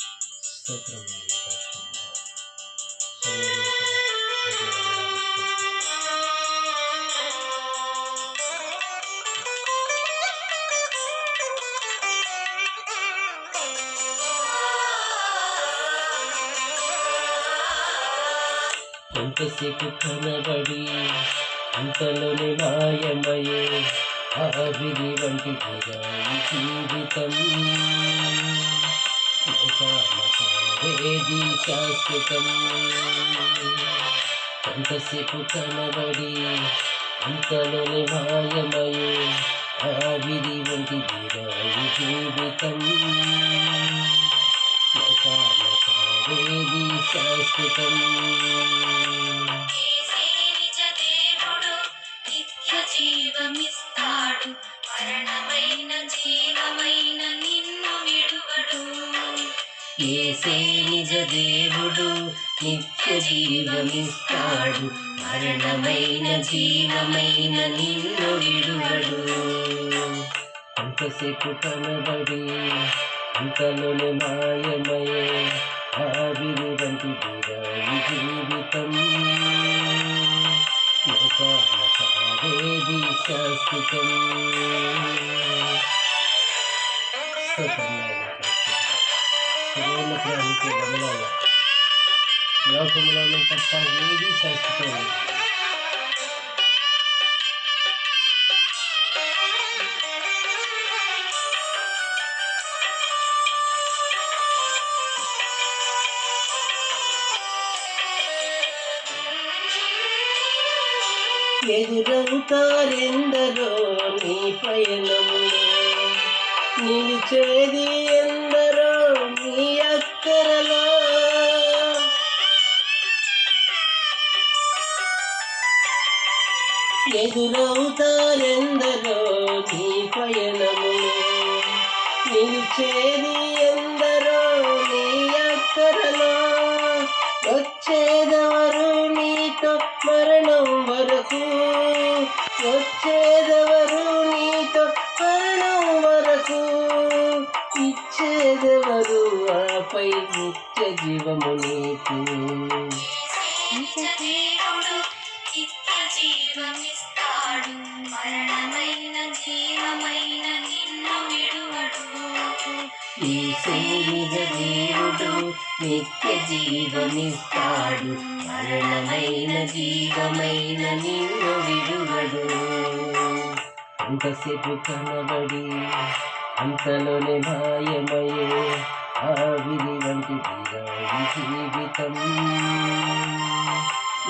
స్తోత్రం నాయన పరిశుద్ధుడా. సర్వోన్నతుడా, నీకే వందనాలు స్తోత్రం. ఎంతసేపు కనబడి అంతలోనే మాయమయే ఆవిరి వంటిదిగా ఈ జీవితం. లోకాలకేది శాశ్వతం. ఎంతసేపు కనబడి అంతలోనే మాయమయే ఆవిరి వంటిదిగా ఈ జీవితం. లోకాలకేది శాశ్వతం. జీవమిస్తాడు, మరణమైన జీవమైన నిన్ను విడువడు. యేసే నిజ దేవుడు, నిత్య జీవమిస్తాడు, మరణమైన జీవమైన నిన్ను విడువడు. అంతసేపు కనబడి అంతలోనే మాయమయే ఆవిరి వంటిదిగా ఈ జీవితం. లోకాలకేది శాశ్వతం. సర్వోన్నతానికి వందనాలు. లోకములను తప్ప ఏది శాశ్వతం. ఎదురవుతారెందరో నీ పయనములో, నిలిచేది ఎందరో నీ అక్కరలో. ఎదురవుతారెందరో నీ పయనములో, నిలిచేది ఎందరో నీ అక్కరలో. వచ్చేదెవరు నీతో మరణం వరకు, వచ్చేదెవరు నీతో మరణం వరకు, ఇచ్చేదెవరు ఆపై నిత్య జీవము నీకు. దేవుడు నిత్య జీవమిస్తాడు, మరణమైన జీవమైన నిన్ను విడువడు. యేసే నిజ దేవుడు, నిత్య జీవమిస్తాడు, మరణమైన జీవమైన నిన్ను విడువడు. అంతసేపు కనబడి అంతలోనే మాయమయే ఆవిరి వంటిదిగా ఈ జీవితం.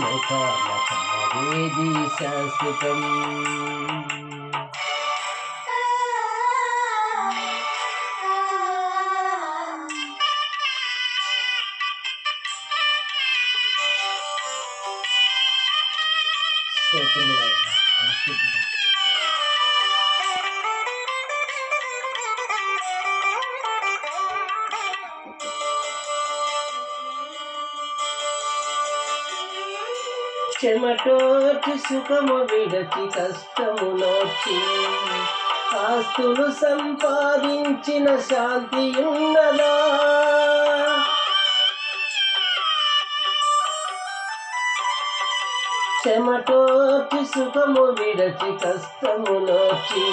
లోకాలకేది శాశ్వతం. స్తోత్రములైన పరిశుద్ధుడా. చెమటోచి సుఖము విడచి కష్టములోచి, ఆస్తులు సంపాదించిన శాంతి ఉన్నదా? చెమటోచి సుఖము విడచి కష్టములోచి,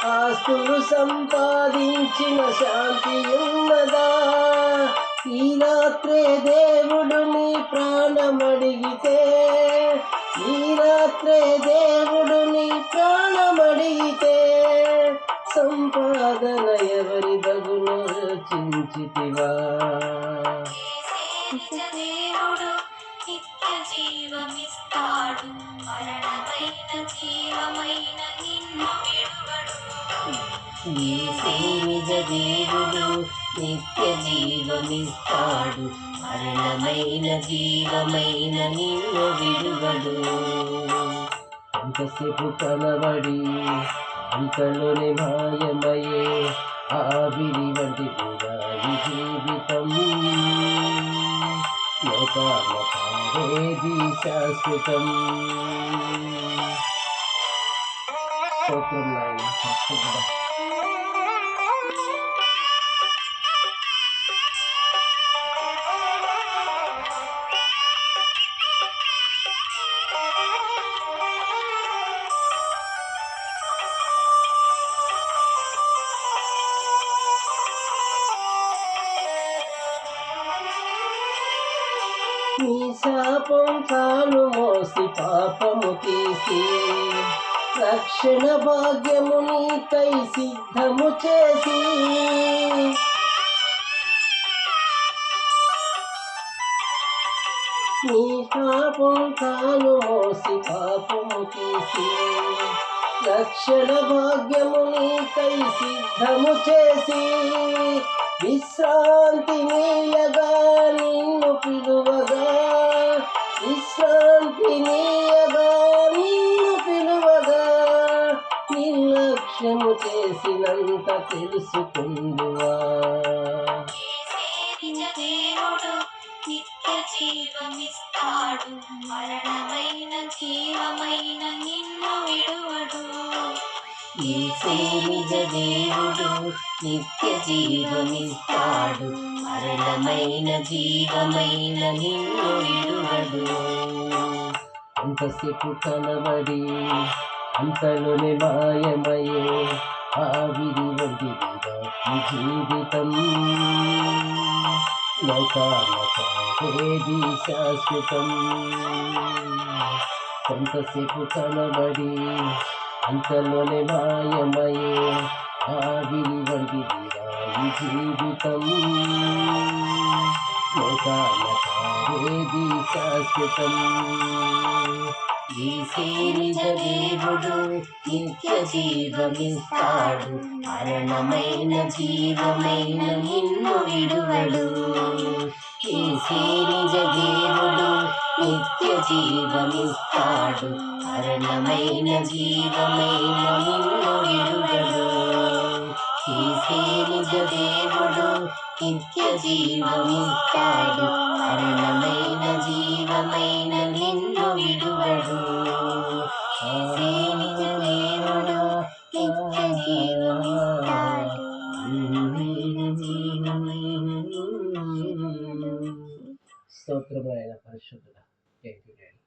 ఆస్తులు సంపాదించిన శాంతి ఉన్నదా? ఈ రాత్రే దేవుడు నీ ప్రాణమడిగితే, ఈ రాత్రే దేవుడు నీ ప్రాణమడిగితే, సంపాదన ఎవరి దగును చించితివా? దేవుడు నిత్య జీవమిస్తాడు, మరణమైన జీవమైన నిన్ను విడువడు. యేసే నిజ దేవుడు, నిత్య జీవమిస్తాడు, మరణమైన జీవమైన నిన్ను విడువడు. అంతసేపు కనబడి అంతలోనే మాయమయే ఆవిరి వంటిదిగా ఈ జీవితం. లోకాలకేది శాశ్వతం. స్తోత్రం నాయన పరిశుద్ధుడా. నీ శాపం తాను మోసి పాపము తీసి రక్షణ భాగ్యము నీకై సిద్ధము చేసి నీ పాపం తాను మోసి పాపము తీసి రక్షణ భాగ్యము నీకై సిద్ధము చేసి విశ్రాంతి నీయగా నిన్ను పిలువగా విశ్రాంతి నీయగా నిన్ను పిలువగా నిర్లక్ష్యము చేసినంత తెలుసుకుందువా. నిజ దేవుడు నిత్య జీవమిస్తాడు, మరణమైన జీవమైన నిన్ను విడువడు. యేసే నిజ దేవుడు నిత్య జీవమిస్తాడు, మరణమైన జీవమైన నిన్ను విడువడు. అంతసేపు కనబడి అంతలోనే మాయమయ్యే ఆవిరి వంటిదిగా ఈ జీవితం. లోకాలకేది శాశ్వతం. కొంతసేపు కనబడి అంతలోనే మాయమయ్యే ఆవిరి వంటిదిగా ఈ జీవితం. లోకాలకేది శాశ్వతం. యేసే నిజ దేవుడు నిత్య జీవమిస్తాడు, మరణమైన జీవమైన నిన్ను విడువడు. యేసే నిజ దేవుడు నిత్య జీవమిస్తాడు, మరణమైన జీవమైన నిన్ను విడువడు. యేసే నిజ దేవుడు నిత్య జీవమిస్తాడు, మరణమైన జీవమైన నిన్ను విడువడు. యేసే నిజ దేవుడు నిత్య జీవమిస్తాడు. స్తోత్రమైన పరిశుద్ధుడా, థాంక్యూ డాడీ.